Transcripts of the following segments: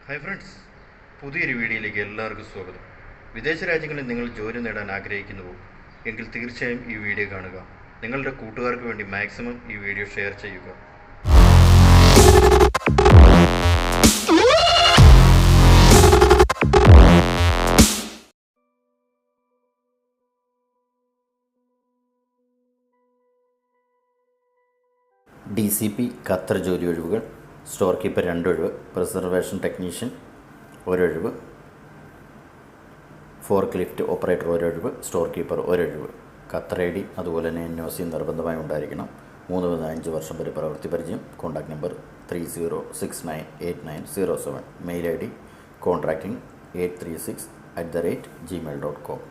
Hi friends, പുതിയൊരു വീഡിയോയിലേക്ക് എല്ലാവർക്കും സ്വാഗതം. വിദേശ രാജ്യങ്ങളിൽ നിങ്ങൾ ജോലി നേടാൻ ആഗ്രഹിക്കുന്നുവോ എങ്കിൽ തീർച്ചയായും ഈ വീഡിയോ കാണുക. നിങ്ങളുടെ കൂട്ടുകാർക്ക് വേണ്ടി മാക്സിമം ഈ വീഡിയോ ഷെയർ ചെയ്യുക. DCP ഖത്തർ ജോലി ഒഴിവുകൾ. സ്റ്റോർ കീപ്പർ 2 ഒഴിവ്, പ്രിസർവേഷൻ ടെക്നീഷ്യൻ 1 ഒഴിവ്, ഫോർക്ക് ലിഫ്റ്റ് ഓപ്പറേറ്റർ 1 ഒഴിവ്, സ്റ്റോർ കീപ്പർ 1 ഒഴിവ്. ഖത്തർ ID അതുപോലെ തന്നെ NOC നിർബന്ധമായി ഉണ്ടായിരിക്കണം. 3 മുതൽ 5 വർഷം വരെ പ്രവൃത്തി പരിചയം. Contact number 30698907. Mail ID contracting836@gmail.com.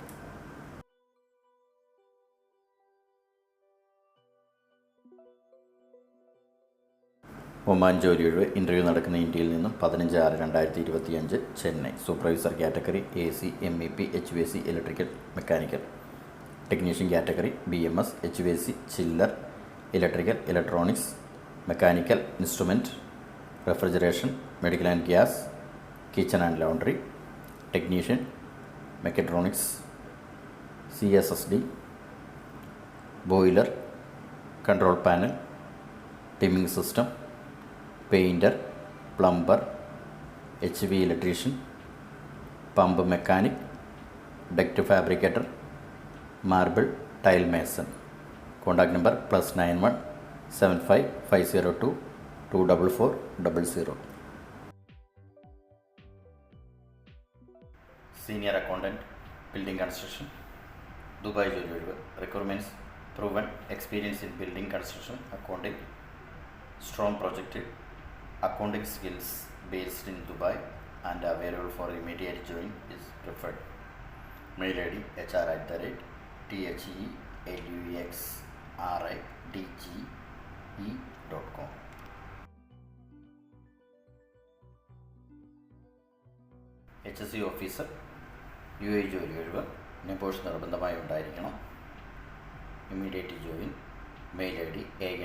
Oman ജോലി ഒഴിവ്. ഇൻ്റർവ്യൂ നടക്കുന്ന ഇന്ത്യയിൽ നിന്നും 15/6/2025 Chennai. Supervisor category AC, MEP, HVAC, electrical, mechanical. Technician category BMS, HVAC, chiller, electrical, electronics, mechanical, instrument, refrigeration, medical and gas, kitchen and laundry. Technician mechatronics, CSSD, boiler, control panel, timing system, painter, plumber, HV electrician, pump mechanic, duct fabricator, marble, tile mason. Contact number +91 75 502 24400. Senior accountant, building construction, Dubai ജോലി ഒഴിവ്. Requirements: proven experience in building construction, accounting, strong project accounting skills based in Dubai and available for immediate join is preferred. Mail ID hr@theluxridge.com. HSC officer, UAE ജോലി ഒഴിവ്. നെപ്പോഴ്സ് നിർബന്ധമായി ഉണ്ടായിരിക്കണം. Immediate join. Mail ID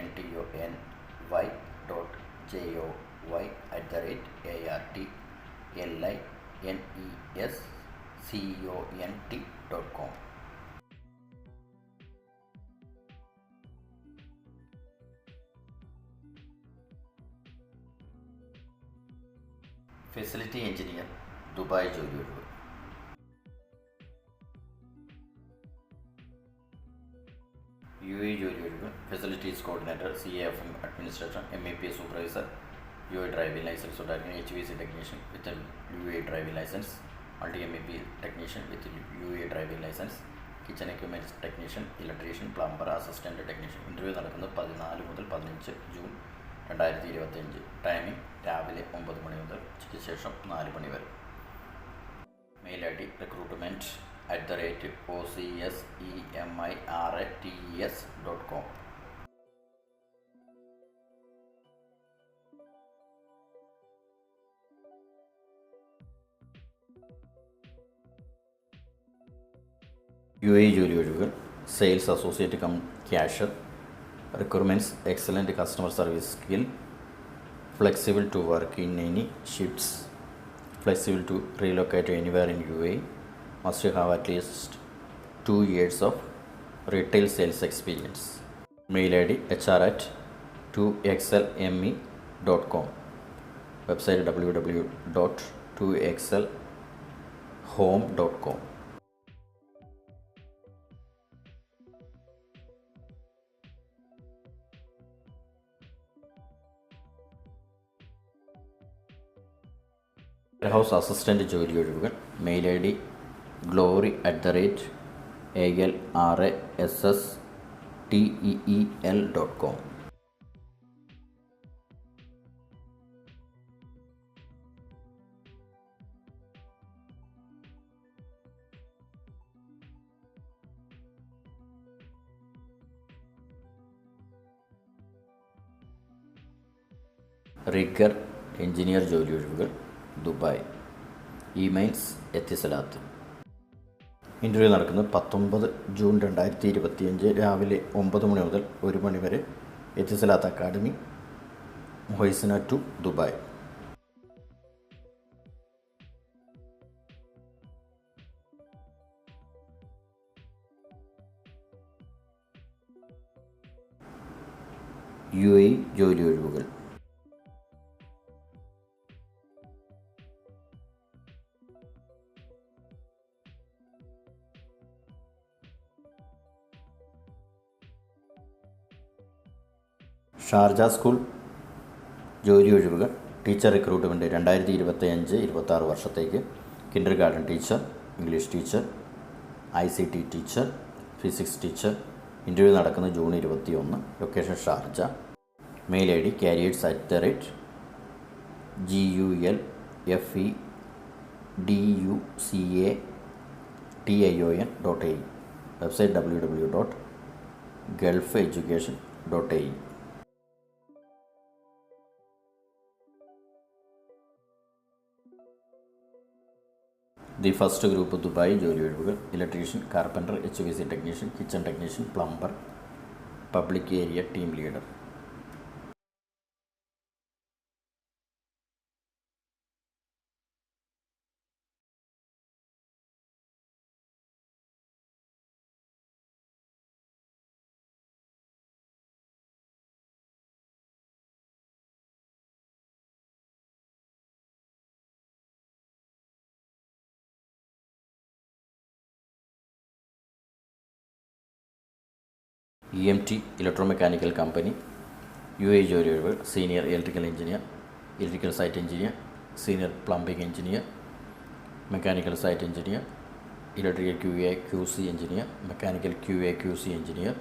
anty.joy@artlinescont.com. Facility engineer, Dubai ജോലി ഒഴിവ്. UAE ജോലി ഒഴിവ്. Facilities coordinator, CAFM administrator, MEP supervisor, UAE driving licence ഉണ്ടായിരിക്കണം. HVAC technician with UAE driving licence, multi MEP technician with UAE driving licence, kitchen equipments technician, electrician, plumber, assistant technician. Interview നടക്കുന്നത് 14 മുതൽ 15 June 2025. Timing രാവിലെ 9 മണി മുതൽ ഉച്ചയ്ക്ക് ശേഷം 4 മണി വരെ. Mail ID recruitment@OCSEMIRATES.com. UAE ജോലി ഒഴിവുകൾ. Sales associate cum cashier. Requirements: excellent customer service skill, flexible to work in any shifts, flexible to relocate anywhere in UAE, must have at least 2 years of retail sales experience. Mail ID hr@2xlme.com. Website www.2xlhome.com. House assistant ജോലി ഒഴിവുകൾ. Mail ID glory@alrasssteel.com. Rigger engineer ജോലി ഒഴിവുകൾ. Dubai. Emails Etisalat. Interview നടക്കുന്നത് 19 June 2025 രാവിലെ 9 മണി മുതൽ 1 മണി വരെ. Etisalat academy, Muhaisnah 2, Dubai. UAE ജോലി ഒഴിവുകൾ. ഷാർജ സ്കൂൾ ജോലി ഒഴിവുകൾ. ടീച്ചർ റിക്രൂട്ട്മെൻറ്റ് 2025-26 വർഷത്തേക്ക് kindergarten teacher, English teacher, ICT teacher, physics teacher. Interview നടക്കുന്നത് June 21. Location Sharjah. Mail ID carriers@gulfeducation.ae. Website www.gulfeducation.ae. The first group Dubai ജോലി ഒഴിവുകൾ. Electrician, carpenter, HVAC technician, kitchen technician, plumber, public area team leader. EMT electromechanical company UAE ജോലി ഒഴിവുകൾ. Senior electrical engineer, electrical site engineer, senior plumbing engineer, mechanical site engineer, electrical QA QC engineer, mechanical QA QC engineer.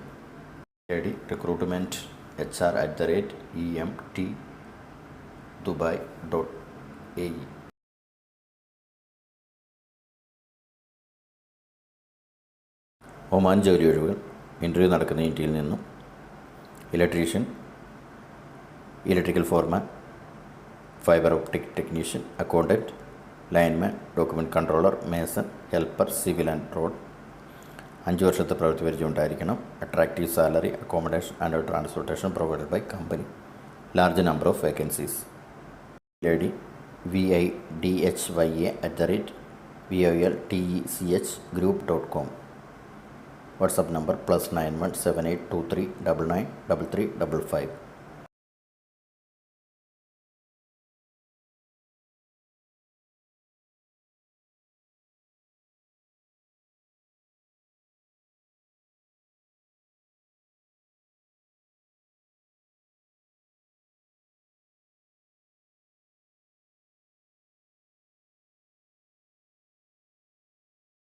Recruitment HR@emtdubai.ae. Oman ജോലി ഒഴിവുകൾ. Interview നടക്കുന്ന ഇന്ത്യയിൽ നിന്നും electrician, electrical foreman, fibre optic technician, accountant, lineman, document controller, mason, helper, civil and road. 5 വർഷത്തെ പ്രവൃത്തി പരിചയം ഉണ്ടായിരിക്കണം. Attractive salary, accommodation and transportation provided by company. Large number of vacancies. ID vidya@voltechgroup.com. WhatsApp number +91 7823993355.